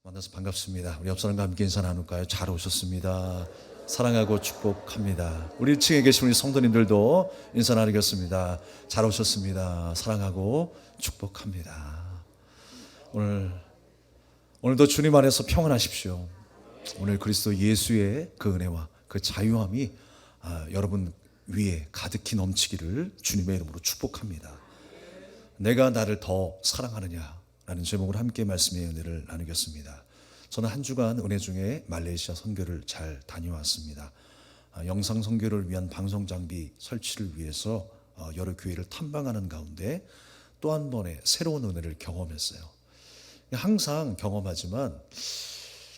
만나서 반갑습니다. 우리 옆 사람과 함께 인사 나눌까요? 잘 오셨습니다. 사랑하고 축복합니다. 우리 1층에 계신 우리 성도님들도 인사 나누겠습니다. 잘 오셨습니다. 사랑하고 축복합니다. 오늘도 주님 안에서 평안하십시오. 오늘 그리스도 예수의 그 은혜와 그 자유함이 여러분 위에 가득히 넘치기를 주님의 이름으로 축복합니다. 내가 나를 더 사랑하느냐 라는 제목으로 함께 말씀의 은혜를 나누겠습니다. 저는 한 주간 은혜 중에 말레이시아 선교를 잘 다녀왔습니다. 영상 선교를 위한 방송 장비 설치를 위해서 여러 교회를 탐방하는 가운데 또 한 번의 새로운 은혜를 경험했어요. 항상 경험하지만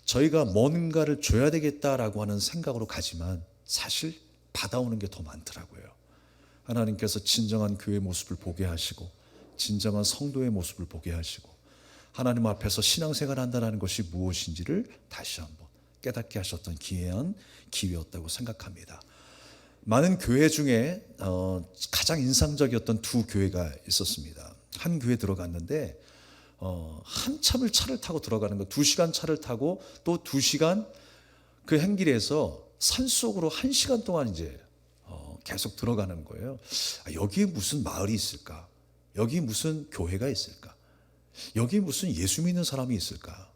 저희가 뭔가를 줘야 되겠다라고 하는 생각으로 가지만 사실 받아오는 게 더 많더라고요. 하나님께서 진정한 교회의 모습을 보게 하시고 진정한 성도의 모습을 보게 하시고 하나님 앞에서 신앙생활을 한다는 것이 무엇인지를 다시 한번 깨닫게 하셨던 기회한 기회였다고 생각합니다. 많은 교회 중에 가장 인상적이었던 두 교회가 있었습니다. 한 교회 들어갔는데 한참을 차를 타고 들어가는 거, 2시간 차를 타고 또 2시간 그 행길에서 산속으로 1시간 동안 이제 계속 들어가는 거예요. 여기에 무슨 마을이 있을까? 여기 무슨 교회가 있을까? 여기 무슨 예수 믿는 사람이 있을까?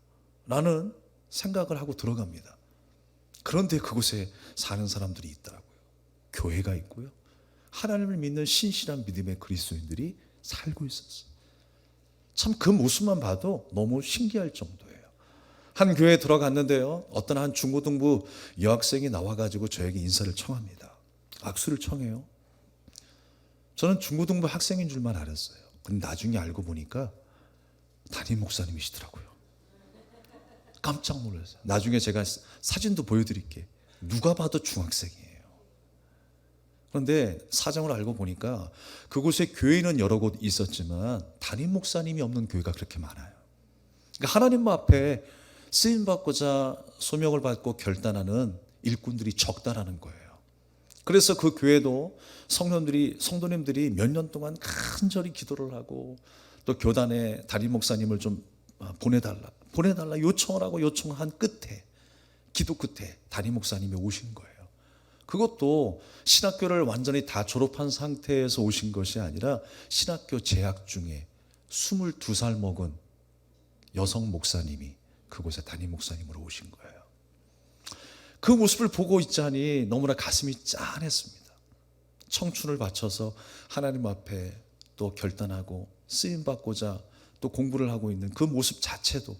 라는 생각을 하고 들어갑니다. 그런데 그곳에 사는 사람들이 있더라고요. 교회가 있고요. 하나님을 믿는 신실한 믿음의 그리스도인들이 살고 있었어요. 참 그 모습만 봐도 너무 신기할 정도예요. 한 교회에 들어갔는데요. 어떤 한 중고등부 여학생이 나와가지고 저에게 인사를 청합니다. 악수를 청해요. 저는 중고등부 학생인 줄만 알았어요. 근데 나중에 알고 보니까 담임 목사님이시더라고요. 깜짝 놀랐어요. 나중에 제가 사진도 보여드릴게요. 누가 봐도 중학생이에요. 그런데 사정을 알고 보니까 그곳에 교회는 여러 곳 있었지만 담임 목사님이 없는 교회가 그렇게 많아요. 그러니까 하나님 앞에 쓰임받고자 소명을 받고 결단하는 일꾼들이 적다라는 거예요. 그래서 그 교회도 성도님들이 몇 년 동안 간절히 기도를 하고 또 교단에 담임 목사님을 좀 보내달라 요청을 하고 요청한 끝에 기도 끝에 담임 목사님이 오신 거예요. 그것도 신학교를 완전히 다 졸업한 상태에서 오신 것이 아니라 신학교 재학 중에 22살 먹은 여성 목사님이 그곳에 담임 목사님으로 오신 거예요. 그 모습을 보고 있자니 너무나 가슴이 짠했습니다. 청춘을 바쳐서 하나님 앞에 또 결단하고 쓰임받고자 또 공부를 하고 있는 그 모습 자체도,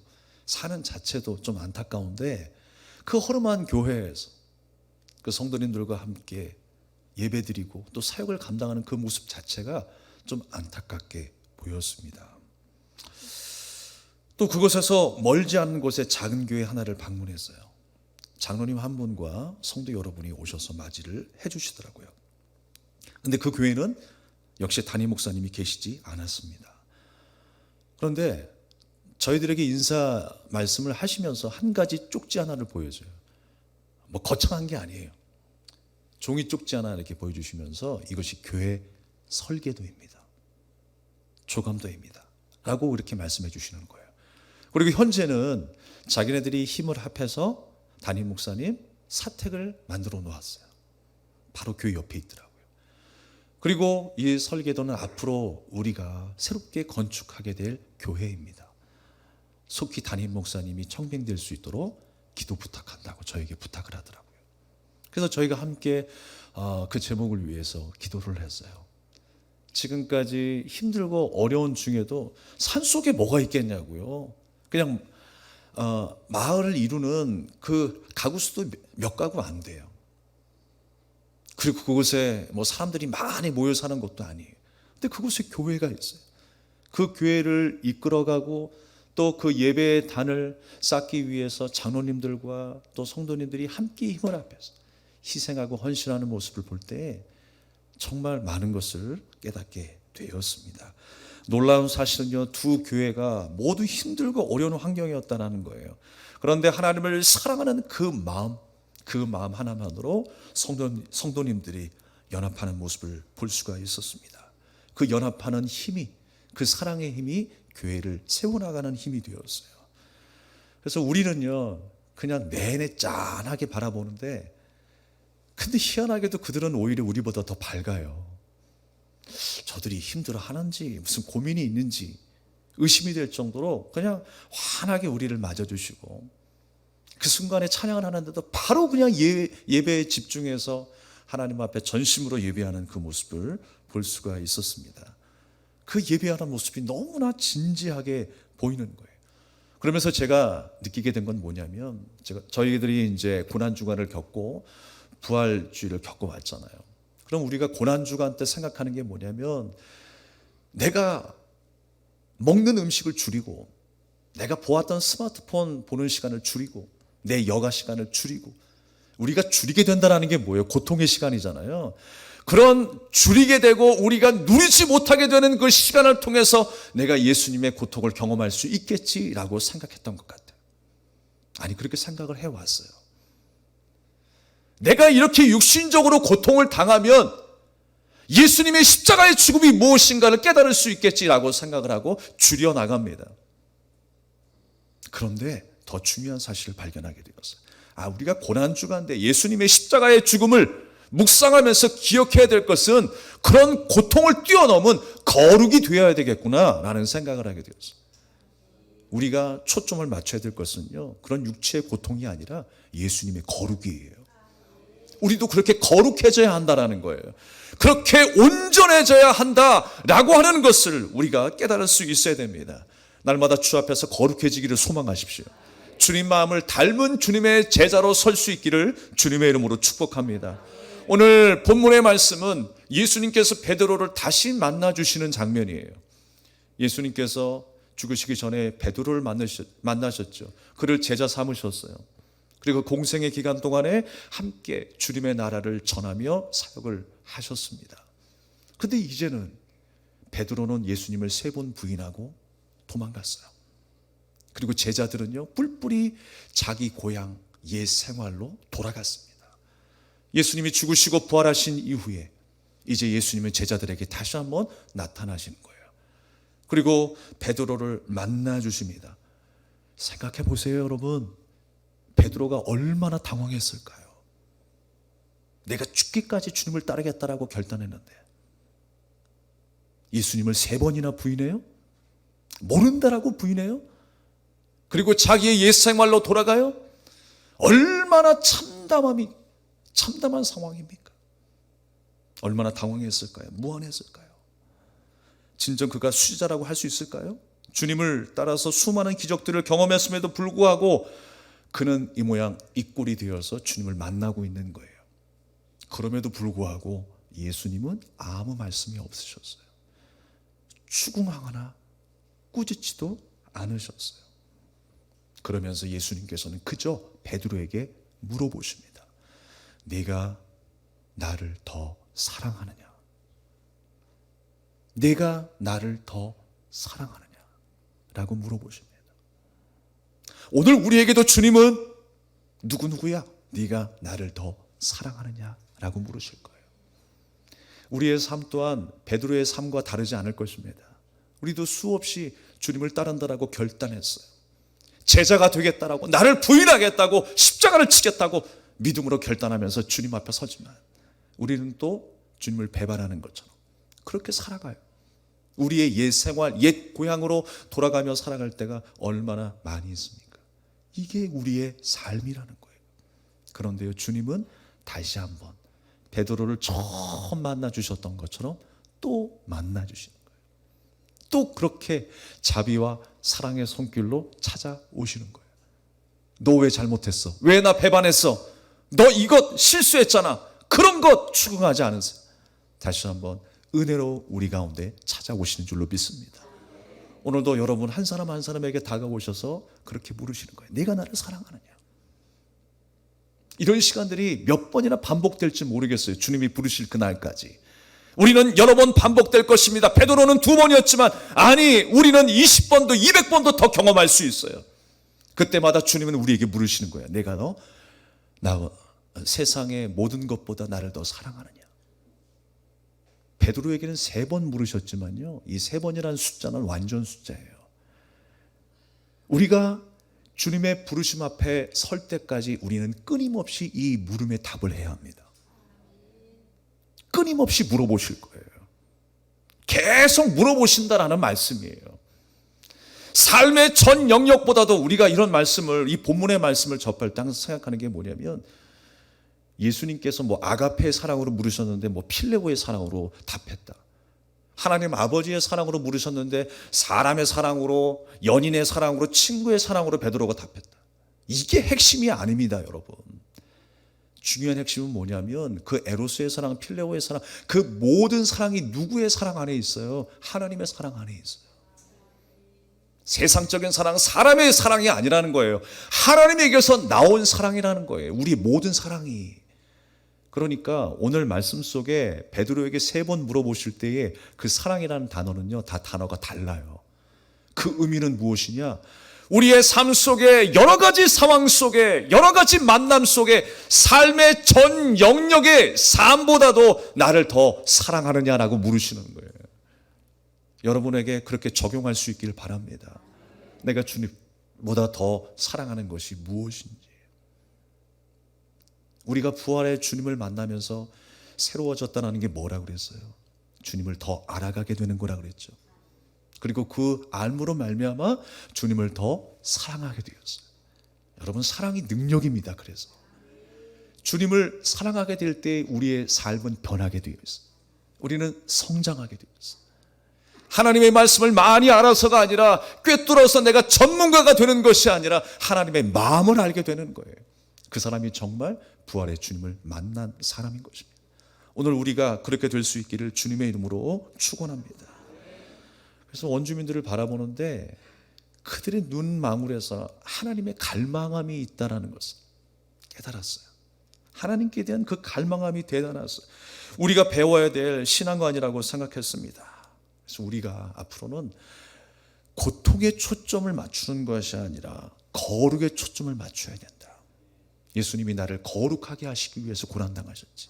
사는 자체도 좀 안타까운데 그 허름한 교회에서 그 성도님들과 함께 예배드리고 또 사역을 감당하는 그 모습 자체가 좀 안타깝게 보였습니다. 또 그곳에서 멀지 않은 곳에 작은 교회 하나를 방문했어요. 장로님 한 분과 성도 여러분이 오셔서 맞이를 해주시더라고요. 근데 그 교회는 역시 담임 목사님이 계시지 않았습니다. 그런데 저희들에게 인사 말씀을 하시면서 한 가지 쪽지 하나를 보여줘요. 뭐 거창한 게 아니에요. 종이 쪽지 하나 이렇게 보여주시면서 이것이 교회 설계도입니다. 조감도입니다. 라고 이렇게 말씀해 주시는 거예요. 그리고 현재는 자기네들이 힘을 합해서 담임 목사님 사택을 만들어 놓았어요. 바로 교회 옆에 있더라고요. 그리고 이 설계도는 앞으로 우리가 새롭게 건축하게 될 교회입니다. 속히 담임 목사님이 청빙될 수 있도록 기도 부탁한다고 저에게 부탁을 하더라고요. 그래서 저희가 함께 그 제목을 위해서 기도를 했어요. 지금까지 힘들고 어려운 중에도 산속에 뭐가 있겠냐고요. 그냥 마을을 이루는 그 가구 수도 몇 가구 안 돼요. 그리고 그곳에 뭐 사람들이 많이 모여 사는 것도 아니에요. 근데 그곳에 교회가 있어요. 그 교회를 이끌어가고 또 그 예배의 단을 쌓기 위해서 장로님들과 또 성도님들이 함께 힘을 합해서 희생하고 헌신하는 모습을 볼 때 정말 많은 것을 깨닫게 되었습니다. 놀라운 사실은요, 두 교회가 모두 힘들고 어려운 환경이었다는 거예요. 그런데 하나님을 사랑하는 그 마음 하나만으로 성도님들이 연합하는 모습을 볼 수가 있었습니다. 그 연합하는 힘이, 그 사랑의 힘이 교회를 세워나가는 힘이 되었어요. 그래서 우리는요 그냥 내내 짠하게 바라보는데, 근데 희한하게도 그들은 오히려 우리보다 더 밝아요. 저들이 힘들어하는지 무슨 고민이 있는지 의심이 될 정도로 그냥 환하게 우리를 맞아주시고, 그 순간에 찬양을 하는데도 바로 그냥 예배에 집중해서 하나님 앞에 전심으로 예배하는 그 모습을 볼 수가 있었습니다. 그 예배하는 모습이 너무나 진지하게 보이는 거예요. 그러면서 제가 느끼게 된 건 뭐냐면, 저희들이 이제 고난주간을 겪고 부활주의를 겪어왔잖아요. 그럼 우리가 고난주간 때 생각하는 게 뭐냐면, 내가 먹는 음식을 줄이고, 내가 보았던 스마트폰 보는 시간을 줄이고, 내 여가 시간을 줄이고, 우리가 줄이게 된다는 게 뭐예요? 고통의 시간이잖아요. 그런 줄이게 되고 우리가 누리지 못하게 되는 그 시간을 통해서 내가 예수님의 고통을 경험할 수 있겠지라고 생각했던 것 같아요. 아니, 그렇게 생각을 해왔어요. 내가 이렇게 육신적으로 고통을 당하면 예수님의 십자가의 죽음이 무엇인가를 깨달을 수 있겠지라고 생각을 하고 줄여나갑니다. 그런데 더 중요한 사실을 발견하게 되었어요. 우리가 고난주간인데 예수님의 십자가의 죽음을 묵상하면서 기억해야 될 것은 그런 고통을 뛰어넘은 거룩이 되어야 되겠구나라는 생각을 하게 되었어요. 우리가 초점을 맞춰야 될 것은요, 그런 육체의 고통이 아니라 예수님의 거룩이에요. 우리도 그렇게 거룩해져야 한다는 거예요. 그렇게 온전해져야 한다라고 하는 것을 우리가 깨달을 수 있어야 됩니다. 날마다 주 앞에서 거룩해지기를 소망하십시오. 주님 마음을 닮은 주님의 제자로 설 수 있기를 주님의 이름으로 축복합니다. 오늘 본문의 말씀은 예수님께서 베드로를 다시 만나주시는 장면이에요. 예수님께서 죽으시기 전에 베드로를 만나셨죠. 그를 제자 삼으셨어요. 그리고 공생의 기간 동안에 함께 주님의 나라를 전하며 사역을 하셨습니다. 그런데 이제는 베드로는 예수님을 3번 부인하고 도망갔어요. 그리고 제자들은요, 뿔뿔이 자기 고향 옛 생활로 돌아갔습니다. 예수님이 죽으시고 부활하신 이후에 이제 예수님은 제자들에게 다시 한번 나타나시는 거예요. 그리고 베드로를 만나 주십니다. 생각해 보세요, 여러분. 베드로가 얼마나 당황했을까요? 내가 죽기까지 주님을 따르겠다라고 결단했는데 예수님을 3번이나 부인해요? 모른다라고 부인해요? 그리고 자기의 옛 생활로 돌아가요? 얼마나 참담한 상황입니까? 얼마나 당황했을까요? 무안했을까요? 진정 그가 수지자라고 할 수 있을까요? 주님을 따라서 수많은 기적들을 경험했음에도 불구하고 그는 이 모양 이 꼴이 되어서 주님을 만나고 있는 거예요. 그럼에도 불구하고 예수님은 아무 말씀이 없으셨어요. 추궁하거나 꾸짖지도 않으셨어요. 그러면서 예수님께서는 그저 베드로에게 물어보십니다. 네가 나를 더 사랑하느냐? 네가 나를 더 사랑하느냐? 라고 물어보십니다. 오늘 우리에게도 주님은 누구야? 네가 나를 더 사랑하느냐? 라고 물으실 거예요. 우리의 삶 또한 베드로의 삶과 다르지 않을 것입니다. 우리도 수없이 주님을 따른다라고 결단했어요. 제자가 되겠다라고, 나를 부인하겠다고, 십자가를 치겠다고 믿음으로 결단하면서 주님 앞에 서지만 우리는 또 주님을 배반하는 것처럼 그렇게 살아가요. 우리의 옛 생활, 옛 고향으로 돌아가며 살아갈 때가 얼마나 많이 있습니까? 이게 우리의 삶이라는 거예요. 그런데요, 주님은 다시 한번 베드로를 처음 만나 주셨던 것처럼 또 만나 주시는 거예요. 또 그렇게 자비와 사랑의 손길로 찾아오시는 거예요. 너 왜 잘못했어? 왜 나 배반했어? 너 이것 실수했잖아. 그런 것 추궁하지 않으세요. 다시 한번 은혜로 우리 가운데 찾아오시는 줄로 믿습니다. 오늘도 여러분 한 사람 한 사람에게 다가오셔서 그렇게 물으시는 거예요. 네가 나를 사랑하느냐? 이런 시간들이 몇 번이나 반복될지 모르겠어요. 주님이 부르실 그날까지. 우리는 여러 번 반복될 것입니다. 베드로는 2번이었지만 아니, 우리는 20번도 200번도 더 경험할 수 있어요. 그때마다 주님은 우리에게 물으시는 거예요. 내가 나 세상의 모든 것보다 나를 더 사랑하느냐? 베드로에게는 3번 물으셨지만요, 이 3번이라는 숫자는 완전 숫자예요. 우리가 주님의 부르심 앞에 설 때까지 우리는 끊임없이 이 물음에 답을 해야 합니다. 끊임없이 물어보실 거예요. 계속 물어보신다라는 말씀이에요. 삶의 전 영역보다도 우리가 이런 말씀을, 이 본문의 말씀을 접할 때 항상 생각하는 게 뭐냐면, 예수님께서 뭐 아가페의 사랑으로 물으셨는데 뭐 필레고의 사랑으로 답했다. 하나님 아버지의 사랑으로 물으셨는데 사람의 사랑으로, 연인의 사랑으로, 친구의 사랑으로 베드로가 답했다. 이게 핵심이 아닙니다, 여러분. 중요한 핵심은 뭐냐면 그 에로스의 사랑, 필레오의 사랑, 그 모든 사랑이 누구의 사랑 안에 있어요? 하나님의 사랑 안에 있어요. 세상적인 사랑, 사람의 사랑이 아니라는 거예요. 하나님에게서 나온 사랑이라는 거예요. 우리 모든 사랑이. 그러니까 오늘 말씀 속에 베드로에게 3번 물어보실 때에 그 사랑이라는 단어는요, 다 단어가 달라요. 그 의미는 무엇이냐? 우리의 삶 속에, 여러 가지 상황 속에, 여러 가지 만남 속에, 삶의 전 영역의 삶보다도 나를 더 사랑하느냐라고 물으시는 거예요. 여러분에게 그렇게 적용할 수 있기를 바랍니다. 내가 주님보다 더 사랑하는 것이 무엇인지. 우리가 부활의 주님을 만나면서 새로워졌다는 게 뭐라고 그랬어요? 주님을 더 알아가게 되는 거라고 그랬죠. 그리고 그 알므로 말미암아 주님을 더 사랑하게 되었어요. 여러분, 사랑이 능력입니다. 그래서 주님을 사랑하게 될 때 우리의 삶은 변하게 되어 있어요. 우리는 성장하게 되어 있어요. 하나님의 말씀을 많이 알아서가 아니라 꿰뚫어서 내가 전문가가 되는 것이 아니라 하나님의 마음을 알게 되는 거예요. 그 사람이 정말 부활의 주님을 만난 사람인 것입니다. 오늘 우리가 그렇게 될 수 있기를 주님의 이름으로 축원합니다. 그래서 원주민들을 바라보는데 그들의 눈망울에서 하나님의 갈망함이 있다는 것을 깨달았어요. 하나님께 대한 그 갈망함이 대단했어요. 우리가 배워야 될 신앙관이라고 생각했습니다. 그래서 우리가 앞으로는 고통에 초점을 맞추는 것이 아니라 거룩에 초점을 맞춰야 된다. 예수님이 나를 거룩하게 하시기 위해서 고난당하셨지.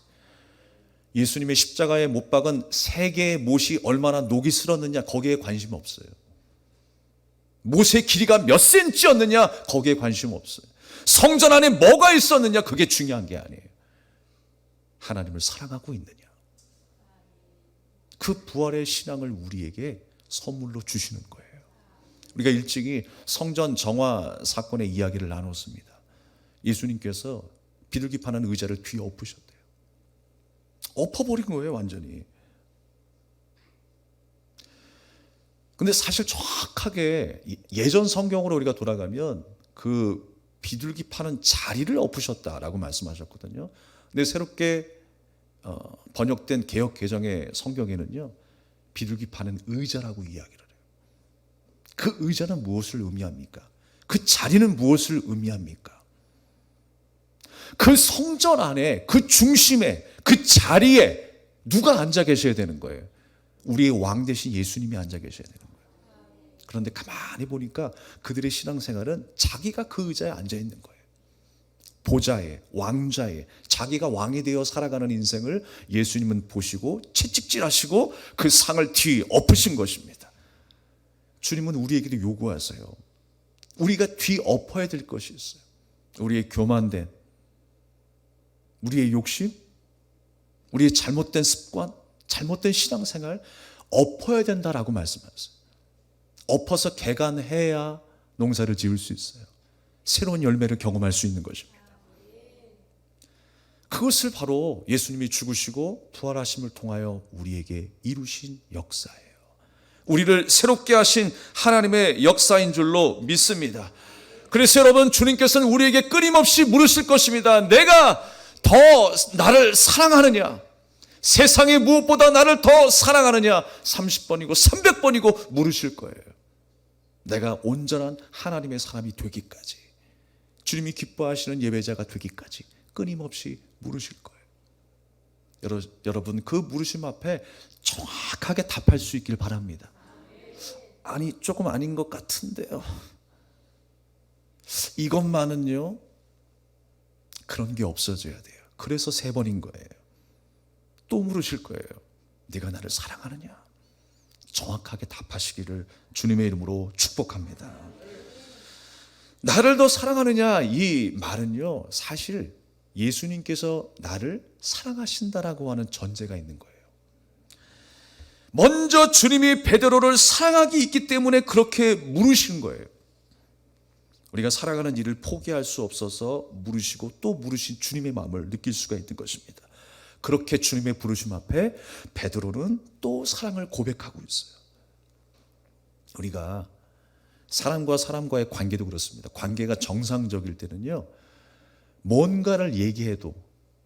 예수님의 십자가에 못 박은 3개의 못이 얼마나 녹이 슬었느냐, 거기에 관심 없어요. 못의 길이가 몇 센치였느냐, 거기에 관심 없어요. 성전 안에 뭐가 있었느냐, 그게 중요한 게 아니에요. 하나님을 사랑하고 있느냐. 그 부활의 신앙을 우리에게 선물로 주시는 거예요. 우리가 일찍이 성전 정화 사건의 이야기를 나눴습니다. 예수님께서 비둘기 파는 의자를 뒤에 엎으셨대요. 엎어버린 거예요, 완전히. 근데 사실 정확하게 예전 성경으로 우리가 돌아가면 그 비둘기 파는 자리를 엎으셨다라고 말씀하셨거든요. 근데 새롭게 번역된 개역 개정의 성경에는요, 비둘기 파는 의자라고 이야기를 해요. 그 의자는 무엇을 의미합니까? 그 자리는 무엇을 의미합니까? 그 성전 안에, 그 중심에, 그 자리에 누가 앉아 계셔야 되는 거예요? 우리의 왕 대신 예수님이 앉아 계셔야 되는 거예요. 그런데 가만히 보니까 그들의 신앙생활은 자기가 그 의자에 앉아 있는 거예요. 보좌에, 왕좌에, 자기가 왕이 되어 살아가는 인생을 예수님은 보시고 채찍질하시고 그 상을 뒤에 엎으신 것입니다. 주님은 우리에게도 요구하세요. 우리가 뒤 엎어야 될 것이 있어요. 우리의 교만된, 우리의 욕심, 우리의 잘못된 습관, 잘못된 신앙생활 엎어야 된다라고 말씀하셨어요. 엎어서 개간해야 농사를 지을 수 있어요. 새로운 열매를 경험할 수 있는 것입니다. 그것을 바로 예수님이 죽으시고 부활하심을 통하여 우리에게 이루신 역사예요. 우리를 새롭게 하신 하나님의 역사인 줄로 믿습니다. 그래서 여러분, 주님께서는 우리에게 끊임없이 물으실 것입니다. 내가 더 나를 사랑하느냐? 세상의 무엇보다 나를 더 사랑하느냐? 30번이고 300번이고 물으실 거예요. 내가 온전한 하나님의 사람이 되기까지, 주님이 기뻐하시는 예배자가 되기까지 끊임없이 물으실 거예요. 여러분, 그 물으심 앞에 정확하게 답할 수 있길 바랍니다. 아니, 조금 아닌 것 같은데요. 이것만은요. 그런 게 없어져야 돼요. 그래서 3번인 거예요. 또 물으실 거예요. 네가 나를 사랑하느냐? 정확하게 답하시기를 주님의 이름으로 축복합니다. 나를 더 사랑하느냐, 이 말은요, 사실 예수님께서 나를 사랑하신다라고 하는 전제가 있는 거예요. 먼저 주님이 베드로를 사랑하기 있기 때문에 그렇게 물으시는 거예요. 우리가 살아가는 일을 포기할 수 없어서 물으시고 또 물으신 주님의 마음을 느낄 수가 있는 것입니다. 그렇게 주님의 부르심 앞에 베드로는 또 사랑을 고백하고 있어요. 우리가 사람과 사람과의 관계도 그렇습니다. 관계가 정상적일 때는요, 뭔가를 얘기해도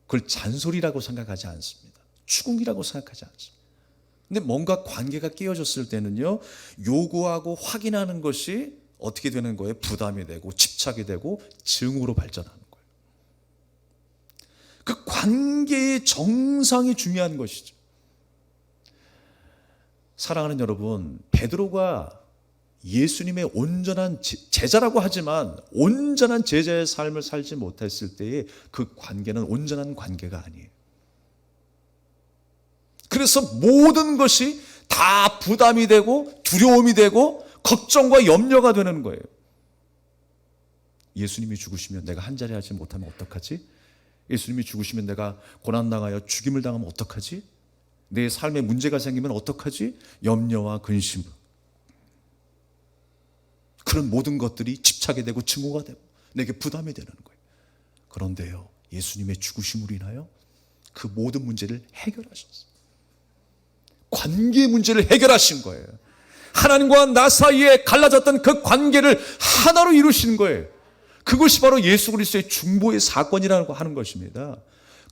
그걸 잔소리라고 생각하지 않습니다. 추궁이라고 생각하지 않습니다. 근데 뭔가 관계가 깨어졌을 때는요, 요구하고 확인하는 것이 어떻게 되는 거예요? 부담이 되고 집착이 되고 증오로 발전하는 거예요. 그 관계의 정상이 중요한 것이죠. 사랑하는 여러분, 베드로가 예수님의 온전한 제자라고 하지만 온전한 제자의 삶을 살지 못했을 때의 그 관계는 온전한 관계가 아니에요. 그래서 모든 것이 다 부담이 되고 두려움이 되고 걱정과 염려가 되는 거예요. 예수님이 죽으시면 내가 한 자리 하지 못하면 어떡하지? 예수님이 죽으시면 내가 고난당하여 죽임을 당하면 어떡하지? 내 삶에 문제가 생기면 어떡하지? 염려와 근심, 그런 모든 것들이 집착이 되고 증오가 되고 내게 부담이 되는 거예요. 그런데요, 예수님의 죽으심으로 인하여 그 모든 문제를 해결하셨어요. 관계 문제를 해결하신 거예요. 하나님과 나 사이에 갈라졌던 그 관계를 하나로 이루시는 거예요. 그것이 바로 예수 그리스도의 중보의 사건이라고 하는 것입니다.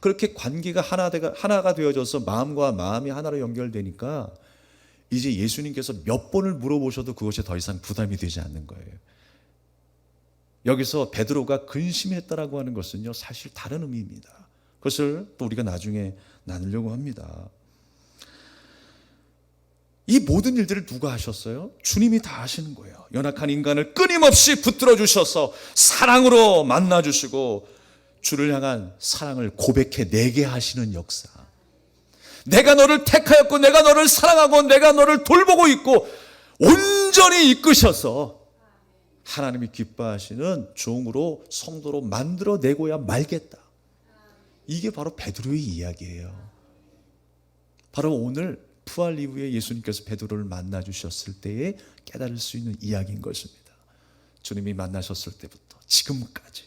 그렇게 관계가 하나가 되어져서 마음과 마음이 하나로 연결되니까 이제 예수님께서 몇 번을 물어보셔도 그것이 더 이상 부담이 되지 않는 거예요. 여기서 베드로가 근심했다라고 하는 것은요, 사실 다른 의미입니다. 그것을 또 우리가 나중에 나누려고 합니다. 이 모든 일들을 누가 하셨어요? 주님이 다 하시는 거예요. 연약한 인간을 끊임없이 붙들어 주셔서 사랑으로 만나 주시고 주를 향한 사랑을 고백해 내게 하시는 역사. 내가 너를 택하였고 내가 너를 사랑하고 내가 너를 돌보고 있고 온전히 이끄셔서 하나님이 기뻐하시는 종으로 성도로 만들어내고야 말겠다. 이게 바로 베드로의 이야기예요. 바로 오늘 부활 이후에 예수님께서 베드로를 만나 주셨을 때에 깨달을 수 있는 이야기인 것입니다. 주님이 만나셨을 때부터 지금까지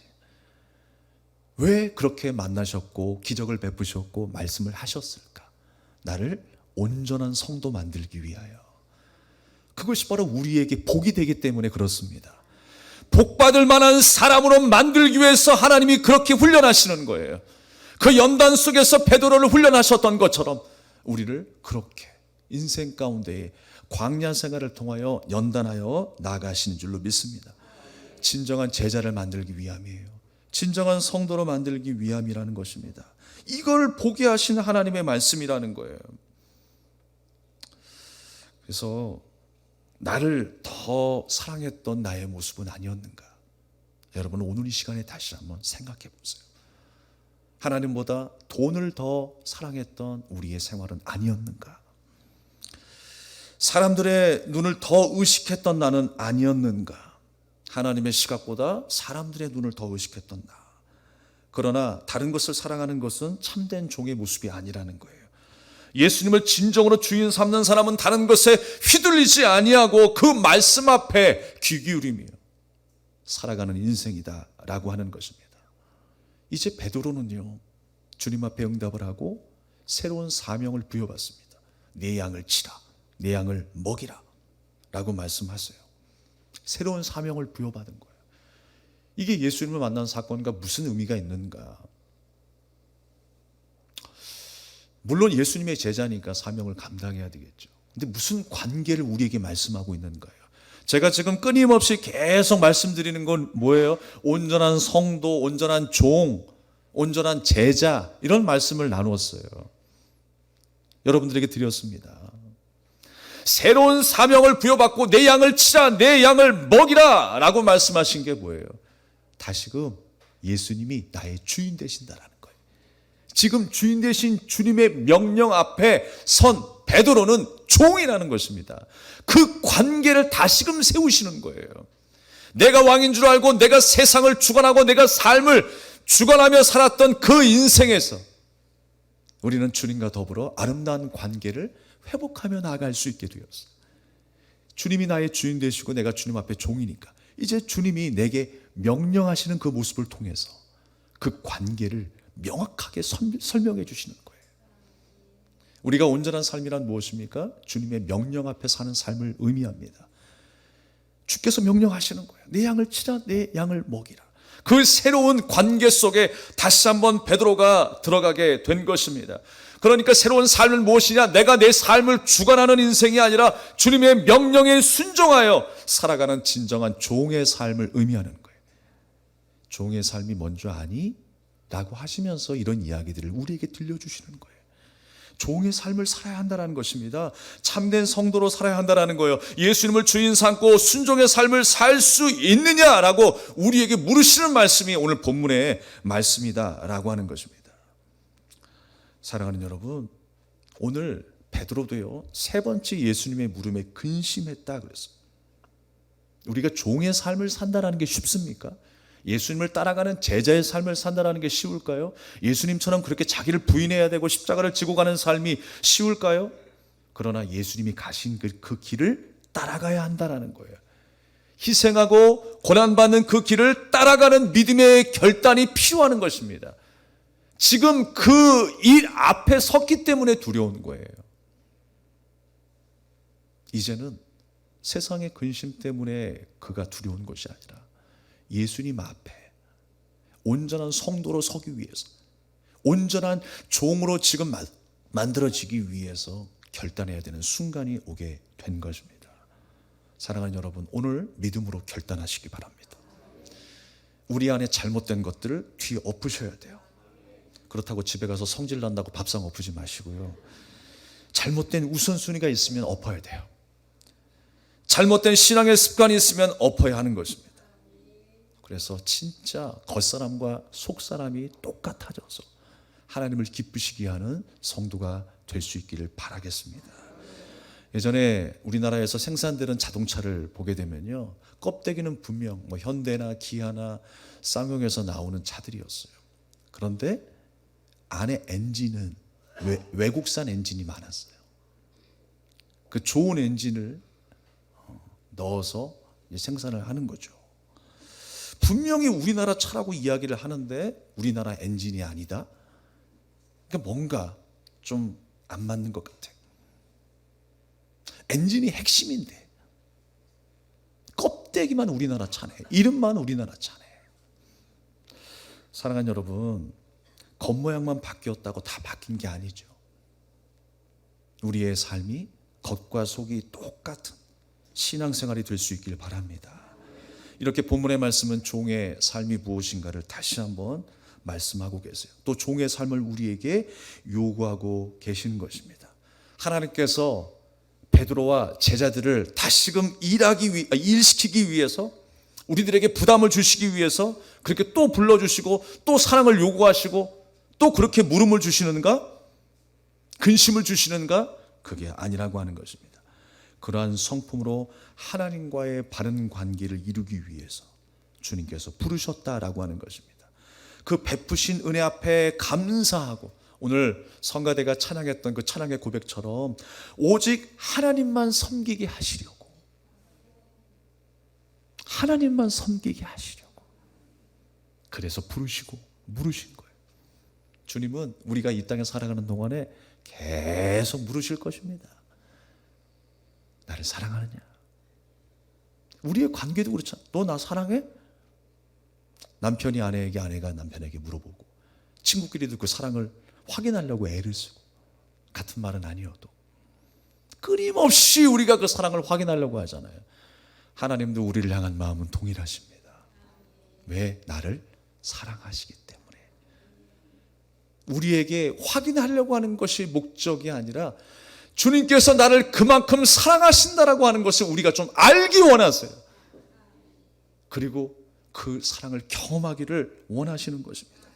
왜 그렇게 만나셨고 기적을 베푸셨고 말씀을 하셨을까? 나를 온전한 성도 만들기 위하여. 그것이 바로 우리에게 복이 되기 때문에 그렇습니다. 복받을 만한 사람으로 만들기 위해서 하나님이 그렇게 훈련하시는 거예요. 그 연단 속에서 베드로를 훈련하셨던 것처럼 우리를 그렇게 인생 가운데에 광야 생활을 통하여 연단하여 나가시는 줄로 믿습니다. 진정한 제자를 만들기 위함이에요. 진정한 성도로 만들기 위함이라는 것입니다. 이걸 보게 하시는 하나님의 말씀이라는 거예요. 그래서 나를 더 사랑했던 나의 모습은 아니었는가? 여러분, 오늘 이 시간에 다시 한번 생각해 보세요. 하나님보다 돈을 더 사랑했던 우리의 생활은 아니었는가? 사람들의 눈을 더 의식했던 나는 아니었는가? 하나님의 시각보다 사람들의 눈을 더 의식했던 나. 그러나 다른 것을 사랑하는 것은 참된 종의 모습이 아니라는 거예요. 예수님을 진정으로 주인 삼는 사람은 다른 것에 휘둘리지 아니하고 그 말씀 앞에 귀 기울이며 살아가는 인생이다 라고 하는 것입니다. 이제 베드로는요, 주님 앞에 응답을 하고 새로운 사명을 부여받습니다. 내 양을 치라, 내 양을 먹이라 라고 말씀하세요. 새로운 사명을 부여받은 거예요. 이게 예수님을 만난 사건과 무슨 의미가 있는가? 물론 예수님의 제자니까 사명을 감당해야 되겠죠. 근데 무슨 관계를 우리에게 말씀하고 있는 거예요? 제가 지금 끊임없이 계속 말씀드리는 건 뭐예요? 온전한 성도, 온전한 종, 온전한 제자, 이런 말씀을 나누었어요. 여러분들에게 드렸습니다. 새로운 사명을 부여받고 내 양을 치라, 내 양을 먹이라 라고 말씀하신 게 뭐예요? 다시금 예수님이 나의 주인 되신다라는 거예요. 지금 주인 되신 주님의 명령 앞에 선 베드로는 종이라는 것입니다. 그 관계를 다시금 세우시는 거예요. 내가 왕인 줄 알고 내가 세상을 주관하고 내가 삶을 주관하며 살았던 그 인생에서 우리는 주님과 더불어 아름다운 관계를 회복하며 나아갈 수 있게 되었어. 주님이 나의 주인 되시고 내가 주님 앞에 종이니까 이제 주님이 내게 명령하시는 그 모습을 통해서 그 관계를 명확하게 설명해 주시는 거예요. 우리가 온전한 삶이란 무엇입니까? 주님의 명령 앞에 사는 삶을 의미합니다. 주께서 명령하시는 거예요. 내 양을 치라, 내 양을 먹이라. 그 새로운 관계 속에 다시 한번 베드로가 들어가게 된 것입니다. 그러니까 새로운 삶은 무엇이냐? 내가 내 삶을 주관하는 인생이 아니라 주님의 명령에 순종하여 살아가는 진정한 종의 삶을 의미하는 거예요. 종의 삶이 뭔지 아니? 라고 하시면서 이런 이야기들을 우리에게 들려주시는 거예요. 종의 삶을 살아야 한다는 것입니다. 참된 성도로 살아야 한다는 거예요. 예수님을 주인 삼고 순종의 삶을 살 수 있느냐라고 우리에게 물으시는 말씀이 오늘 본문의 말씀이다라고 하는 것입니다. 사랑하는 여러분, 오늘 베드로도요 3번째 예수님의 물음에 근심했다 그랬어요. 우리가 종의 삶을 산다는 게 쉽습니까? 예수님을 따라가는 제자의 삶을 산다는 게 쉬울까요? 예수님처럼 그렇게 자기를 부인해야 되고 십자가를 지고 가는 삶이 쉬울까요? 그러나 예수님이 가신 그 길을 따라가야 한다는 거예요. 희생하고 고난받는 그 길을 따라가는 믿음의 결단이 필요한 것입니다. 지금 그 일 앞에 섰기 때문에 두려운 거예요. 이제는 세상의 근심 때문에 그가 두려운 것이 아니라 예수님 앞에 온전한 성도로 서기 위해서, 온전한 종으로 지금 만들어지기 위해서 결단해야 되는 순간이 오게 된 것입니다. 사랑하는 여러분, 오늘 믿음으로 결단하시기 바랍니다. 우리 안에 잘못된 것들을 뒤에 엎으셔야 돼요. 그렇다고 집에 가서 성질 난다고 밥상 엎으지 마시고요. 잘못된 우선순위가 있으면 엎어야 돼요. 잘못된 신앙의 습관이 있으면 엎어야 하는 것입니다. 그래서 진짜 겉사람과 속사람이 똑같아져서 하나님을 기쁘시게 하는 성도가 될 수 있기를 바라겠습니다. 예전에 우리나라에서 생산되는 자동차를 보게 되면요, 껍데기는 분명 현대나 기아나 쌍용에서 나오는 차들이었어요. 그런데 안에 엔진은 외국산 엔진이 많았어요. 그 좋은 엔진을 넣어서 생산을 하는 거죠. 분명히 우리나라 차라고 이야기를 하는데 우리나라 엔진이 아니다? 그러니까 뭔가 좀 안 맞는 것 같아요. 엔진이 핵심인데 껍데기만 우리나라 차네, 이름만 우리나라 차네. 사랑하는 여러분, 겉모양만 바뀌었다고 다 바뀐 게 아니죠. 우리의 삶이 겉과 속이 똑같은 신앙생활이 될 수 있길 바랍니다. 이렇게 본문의 말씀은 종의 삶이 무엇인가를 다시 한번 말씀하고 계세요. 또 종의 삶을 우리에게 요구하고 계시는 것입니다. 하나님께서 베드로와 제자들을 다시금 일시키기 위해서, 우리들에게 부담을 주시기 위해서 그렇게 또 불러주시고 또 사랑을 요구하시고 또 그렇게 물음을 주시는가? 근심을 주시는가? 그게 아니라고 하는 것입니다. 그러한 성품으로 하나님과의 바른 관계를 이루기 위해서 주님께서 부르셨다라고 하는 것입니다. 그 베푸신 은혜 앞에 감사하고, 오늘 성가대가 찬양했던 그 찬양의 고백처럼 오직 하나님만 섬기게 하시려고, 하나님만 섬기게 하시려고 그래서 부르시고 물으신 거예요. 주님은 우리가 이 땅에 살아가는 동안에 계속 물으실 것입니다. 나를 사랑하느냐? 우리의 관계도 그렇잖아. 너 나 사랑해? 남편이 아내에게, 아내가 남편에게 물어보고, 친구끼리도 그 사랑을 확인하려고 애를 쓰고, 같은 말은 아니어도 끊임없이 우리가 그 사랑을 확인하려고 하잖아요. 하나님도 우리를 향한 마음은 동일하십니다. 왜? 나를 사랑하시기 때문에. 우리에게 확인하려고 하는 것이 목적이 아니라 주님께서 나를 그만큼 사랑하신다라고 하는 것을 우리가 좀 알기 원하세요. 그리고 그 사랑을 경험하기를 원하시는 것입니다.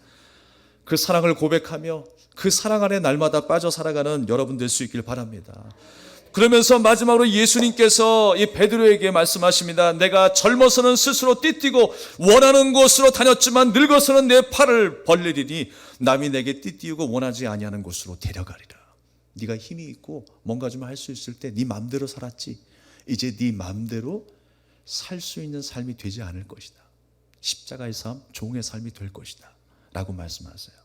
그 사랑을 고백하며 그 사랑 안에 날마다 빠져 살아가는 여러분 될 수 있길 바랍니다. 그러면서 마지막으로 예수님께서 이 베드로에게 말씀하십니다. 내가 젊어서는 스스로 띠뛰고 원하는 곳으로 다녔지만 늙어서는 내 팔을 벌리리니 남이 내게 띠띠우고 원하지 아니하는 곳으로 데려가리라. 네가 힘이 있고 뭔가 좀 할 수 있을 때 네 맘대로 살았지. 이제 네 맘대로 살 수 있는 삶이 되지 않을 것이다. 십자가의 삶, 종의 삶이 될 것이다 라고 말씀하세요.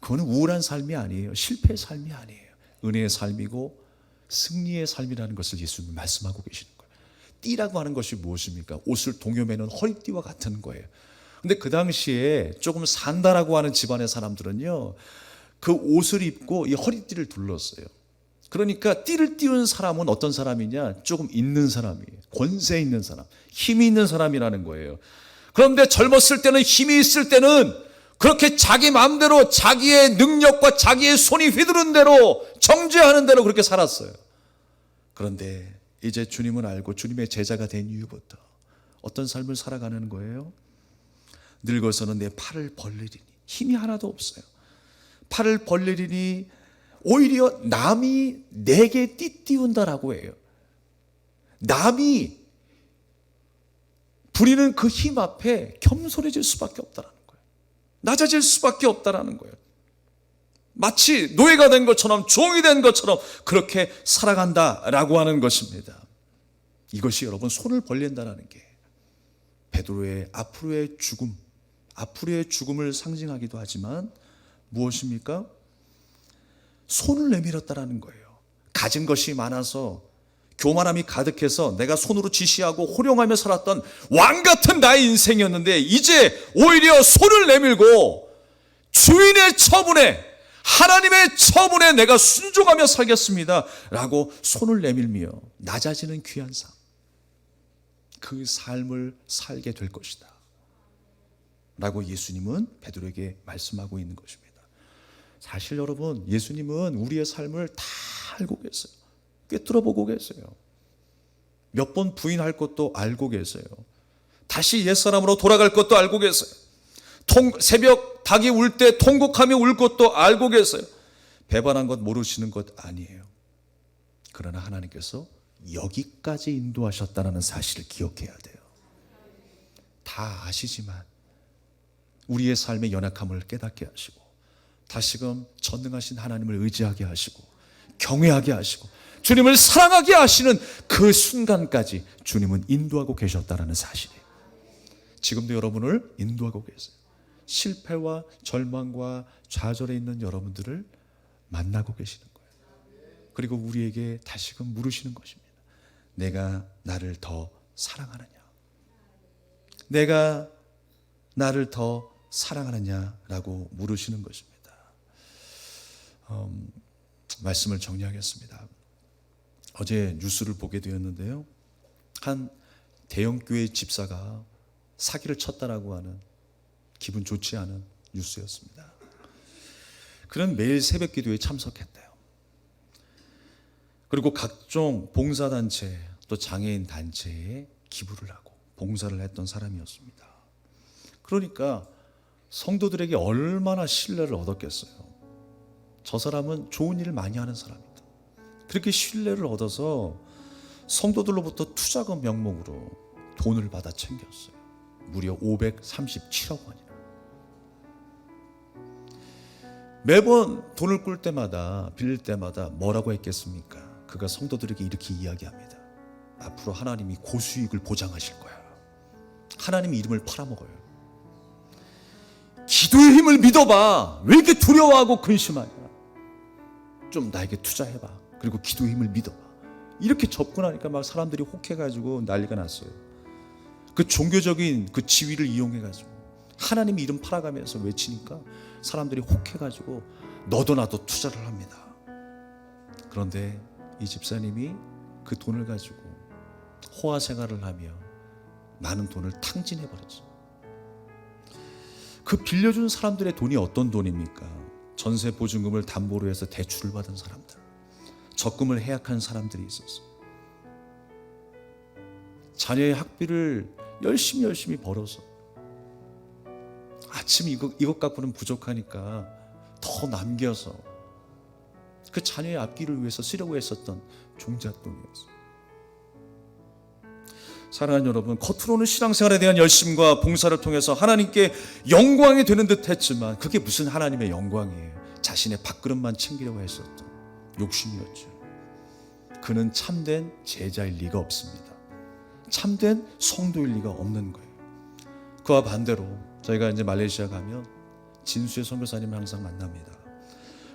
그거는 우울한 삶이 아니에요. 실패의 삶이 아니에요. 은혜의 삶이고 승리의 삶이라는 것을 예수님이 말씀하고 계시는 거예요. 띠라고 하는 것이 무엇입니까? 옷을 동여매는 허리띠와 같은 거예요. 근데 그 당시에 조금 산다라고 하는 집안의 사람들은요, 그 옷을 입고 이 허리띠를 둘렀어요. 그러니까 띠를 띄운 사람은 어떤 사람이냐? 조금 있는 사람이에요. 권세 있는 사람, 힘이 있는 사람이라는 거예요. 그런데 젊었을 때는, 힘이 있을 때는 그렇게 자기 마음대로 자기의 능력과 자기의 손이 휘두른 대로, 정죄하는 대로 그렇게 살았어요. 그런데 이제 주님을 알고 주님의 제자가 된 이후부터 어떤 삶을 살아가는 거예요? 늙어서는 내 팔을 벌리리니, 힘이 하나도 없어요. 팔을 벌리리니 오히려 남이 내게 띠띠운다라고 해요. 남이 부리는 그 힘 앞에 겸손해질 수밖에 없다라는 거예요. 낮아질 수밖에 없다라는 거예요. 마치 노예가 된 것처럼, 종이 된 것처럼 그렇게 살아간다라고 하는 것입니다. 이것이 여러분 손을 벌린다라는 게 베드로의 앞으로의 죽음, 앞으로의 죽음을 상징하기도 하지만 무엇입니까? 손을 내밀었다라는 거예요. 가진 것이 많아서 교만함이 가득해서 내가 손으로 지시하고 호령하며 살았던 왕 같은 나의 인생이었는데 이제 오히려 손을 내밀고 주인의 처분에, 하나님의 처분에 내가 순종하며 살겠습니다 라고 손을 내밀며 낮아지는 귀한 삶, 그 삶을 살게 될 것이다 라고 예수님은 베드로에게 말씀하고 있는 것입니다. 사실 여러분, 예수님은 우리의 삶을 다 알고 계세요. 꿰뚫어보고 계세요. 몇 번 부인할 것도 알고 계세요. 다시 옛사람으로 돌아갈 것도 알고 계세요. 새벽 닭이 울 때 통곡하며 울 것도 알고 계세요. 배반한 것 모르시는 것 아니에요. 그러나 하나님께서 여기까지 인도하셨다는 사실을 기억해야 돼요. 다 아시지만 우리의 삶의 연약함을 깨닫게 하시고 다시금 전능하신 하나님을 의지하게 하시고 경외하게 하시고 주님을 사랑하게 하시는 그 순간까지 주님은 인도하고 계셨다는 사실이에요. 지금도 여러분을 인도하고 계세요. 실패와 절망과 좌절에 있는 여러분들을 만나고 계시는 거예요. 그리고 우리에게 다시금 물으시는 것입니다. 내가 나를 더 사랑하느냐? 내가 나를 더 사랑하느냐라고 물으시는 것입니다. 말씀을 정리하겠습니다. 어제 뉴스를 보게 되었는데요. 한 대형교회 집사가 사기를 쳤다라고 하는 기분 좋지 않은 뉴스였습니다. 그는 매일 새벽 기도에 참석했대요. 그리고 각종 봉사단체 또 장애인 단체에 기부를 하고 봉사를 했던 사람이었습니다. 그러니까 성도들에게 얼마나 신뢰를 얻었겠어요. 저 사람은 좋은 일을 많이 하는 사람이다. 그렇게 신뢰를 얻어서 성도들로부터 투자금 명목으로 돈을 받아 챙겼어요. 무려 537억 원이나. 매번 돈을 꿀 때마다, 빌릴 때마다 뭐라고 했겠습니까? 그가 성도들에게 이렇게 이야기합니다. 앞으로 하나님이 고수익을 보장하실 거야. 하나님이 이름을 팔아먹어요. 기도의 힘을 믿어봐. 왜 이렇게 두려워하고 근심하냐? 좀 나에게 투자해봐. 그리고 기도의 힘을 믿어봐. 이렇게 접근하니까 막 사람들이 혹해가지고 난리가 났어요. 그 종교적인 그 지위를 이용해가지고 하나님 이름 팔아가면서 외치니까 사람들이 혹해가지고 너도 나도 투자를 합니다. 그런데 이 집사님이 그 돈을 가지고 호화 생활을 하며 많은 돈을 탕진해버렸어요. 그 빌려준 사람들의 돈이 어떤 돈입니까? 전세 보증금을 담보로 해서 대출을 받은 사람들, 적금을 해약한 사람들이 있었어요. 자녀의 학비를 열심히 벌어서 아침 이것 갖고는 부족하니까 더 남겨서 그 자녀의 앞길을 위해서 쓰려고 했었던 종잣돈이었어요. 사랑하는 여러분, 겉으로는 신앙생활에 대한 열심과 봉사를 통해서 하나님께 영광이 되는 듯 했지만 그게 무슨 하나님의 영광이에요. 자신의 밥그릇만 챙기려고 했었던 욕심이었죠. 그는 참된 제자일 리가 없습니다. 참된 성도일 리가 없는 거예요. 그와 반대로 저희가 이제 말레이시아 가면 진수의 선교사님을 항상 만납니다.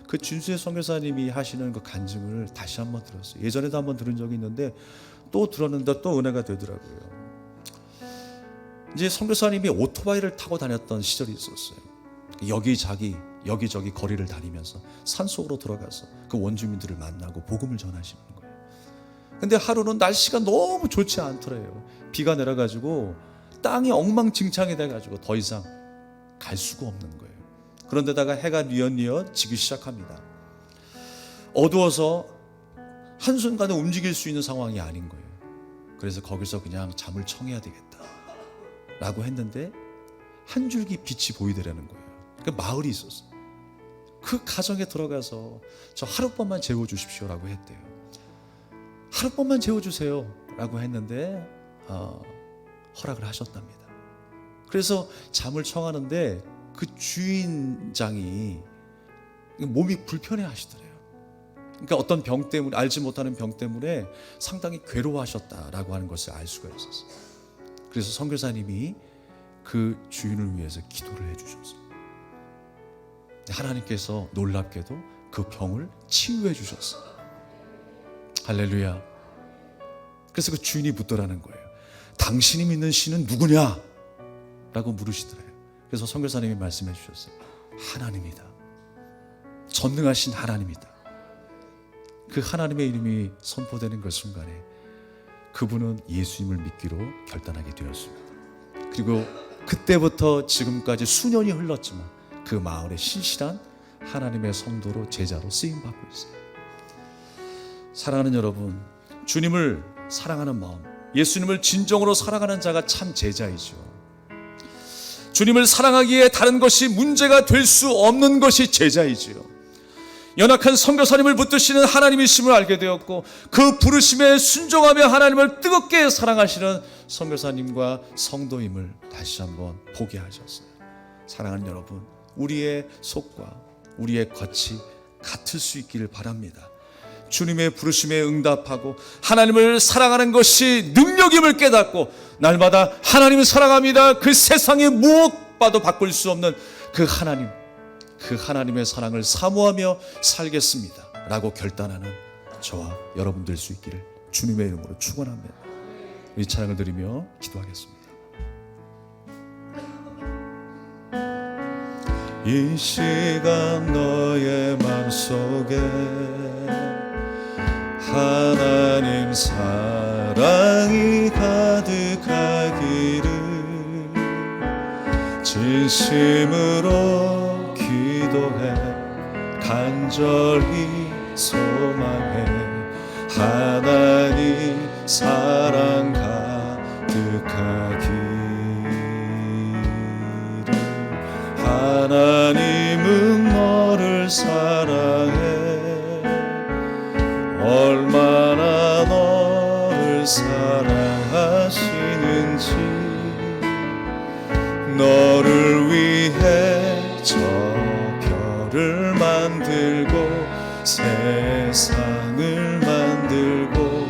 그 진수의 선교사님이 하시는 그 간증을 다시 한번 들었어요. 예전에도 한번 들은 적이 있는데 또 들었는데 또 은혜가 되더라고요. 이제 선교사님이 오토바이를 타고 다녔던 시절이 있었어요. 여기저기 거리를 다니면서 산속으로 들어가서 그 원주민들을 만나고 복음을 전하시는 거예요. 근데 하루는 날씨가 너무 좋지 않더래요. 비가 내려가지고 땅이 엉망진창이 돼가지고 더 이상 갈 수가 없는 거예요. 그런데다가 해가 뉘엿뉘엿 지기 시작합니다. 어두워서 한순간에 움직일 수 있는 상황이 아닌 거예요. 그래서 거기서 그냥 잠을 청해야 되겠다 라고 했는데 한 줄기 빛이 보이더라는 거예요. 그 마을이 있었어요. 그 가정에 들어가서 저 하룻밤만 재워주십시오 라고 했대요. 하룻밤만 재워주세요 라고 했는데 허락을 하셨답니다. 그래서 잠을 청하는데 그 주인장이 몸이 불편해 하시더래요. 그러니까 어떤 병 때문에, 알지 못하는 병 때문에 상당히 괴로워하셨다라고 하는 것을 알 수가 있었어요. 그래서 선교사님이 그 주인을 위해서 기도를 해주셨어요. 하나님께서 놀랍게도 그 병을 치유해 주셨어요. 할렐루야. 그래서 그 주인이 묻더라는 거예요. 당신이 믿는 신은 누구냐? 라고 물으시더래요. 그래서 선교사님이 말씀해 주셨어요. 하나님이다. 전능하신 하나님이다. 그 하나님의 이름이 선포되는 그 순간에 그분은 예수님을 믿기로 결단하게 되었습니다. 그리고 그때부터 지금까지 수년이 흘렀지만 그 마을의 신실한 하나님의 성도로, 제자로 쓰임받고 있어요. 사랑하는 여러분, 주님을 사랑하는 마음, 예수님을 진정으로 사랑하는 자가 참 제자이죠. 주님을 사랑하기에 다른 것이 문제가 될 수 없는 것이 제자이지요. 연약한 선교사님을 붙드시는 하나님이심을 알게 되었고 그 부르심에 순종하며 하나님을 뜨겁게 사랑하시는 선교사님과 성도임을 다시 한번 보게 하셨어요. 사랑하는 여러분, 우리의 속과 우리의 겉이 같을 수 있기를 바랍니다. 주님의 부르심에 응답하고 하나님을 사랑하는 것이 능력임을 깨닫고 날마다 하나님을 사랑합니다. 그 세상에 무엇 봐도 바꿀 수 없는 그 하나님, 그 하나님의 사랑을 사모하며 살겠습니다 라고 결단하는 저와 여러분 될 수 있기를 주님의 이름으로 축원합니다. 이 찬양을 드리며 기도하겠습니다. 이 시간 너의 맘속에 하나님 사랑이 가득하기를 진심으로 기도해 간절히 소망해 하나님 사랑 가득하기를 하나님은 너를 사랑해 얼마나 너를 사랑하시는지 너를 위해 저 별을 만들고 세상을 만들고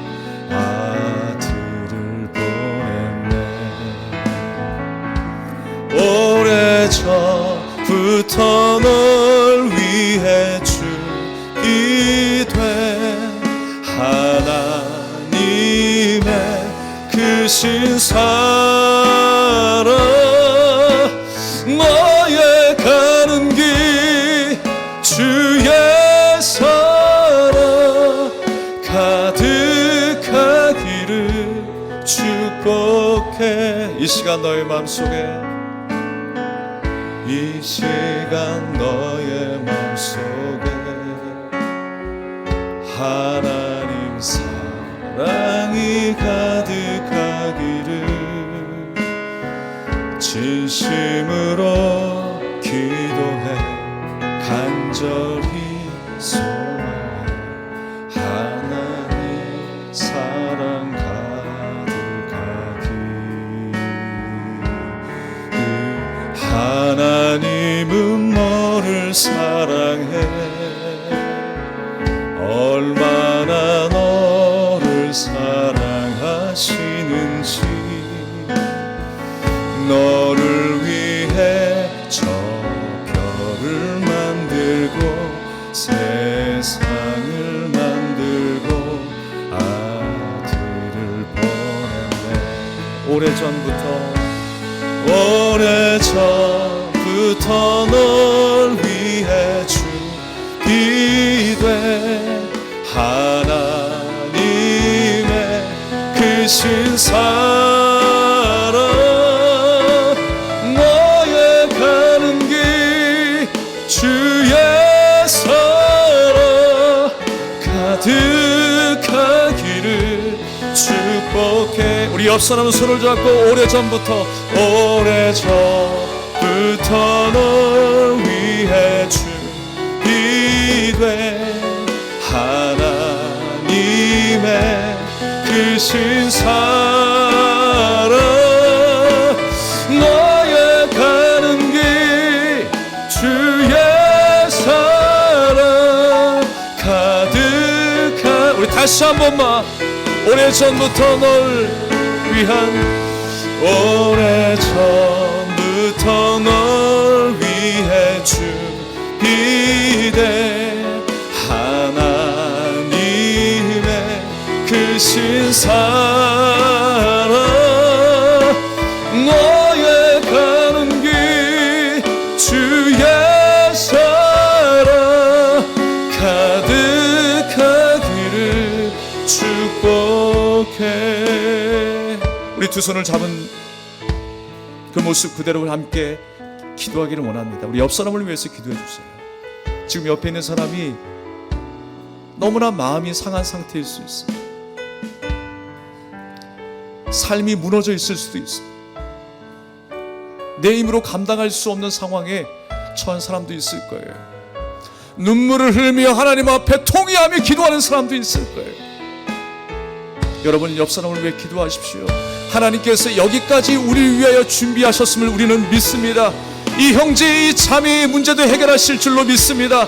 아들을 보냈네. 오래전부터 널 위해 주기 된 하나님의 크신 사랑 너의 가는 길 주의 사랑 가득하기를 축복해. 이 시간 너의 맘속에 이 시간 너의 맘속에 하나님 사랑이 가득하기를 진심으로 기도해 간절히 소망해 하나님 사랑해. 얼마나 너를 사랑하시는지. 너를 위해 저 별을 만들고 세상을 만들고 아들을 보냈네. 오래전부터 널 위해 주기되 하나님의 크신 사랑. 너의 가는 길 주의 사랑 가득하기를 축복해. 우리 옆 사람은 손을 잡고 오래전부터 널 위해 주기되 하나님의 크신 사랑. 너의 가는 길 주의 사랑 가득한. 우리 다시 한 번만. 오래전부터 널 위해 주기대 하나님의 크신 사랑. 너의 가는 길 주의 사랑 가득하기를 축복해. 우리 두 손을 잡은 그 모습 그대로 함께 기도하기를 원합니다. 우리 옆 사람을 위해서 기도해 주세요. 지금 옆에 있는 사람이 너무나 마음이 상한 상태일 수 있어요. 삶이 무너져 있을 수도 있어요. 내 힘으로 감당할 수 없는 상황에 처한 사람도 있을 거예요. 눈물을 흘리며 하나님 앞에 통회하며 기도하는 사람도 있을 거예요. 여러분 옆 사람을 위해 기도하십시오. 하나님께서 여기까지 우리를 위하여 준비하셨음을 우리는 믿습니다. 이 형제의 자매의 문제도 해결하실 줄로 믿습니다.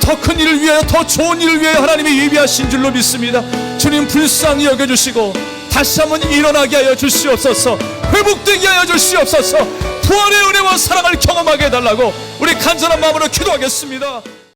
더 큰 일을 위하여, 더 좋은 일을 위하여 하나님이 예비하신 줄로 믿습니다. 주님 불쌍히 여겨주시고 다시 한번 일어나게 하여 주시옵소서. 회복되게 하여 주시옵소서. 부활의 은혜와 사랑을 경험하게 해달라고 우리 간절한 마음으로 기도하겠습니다.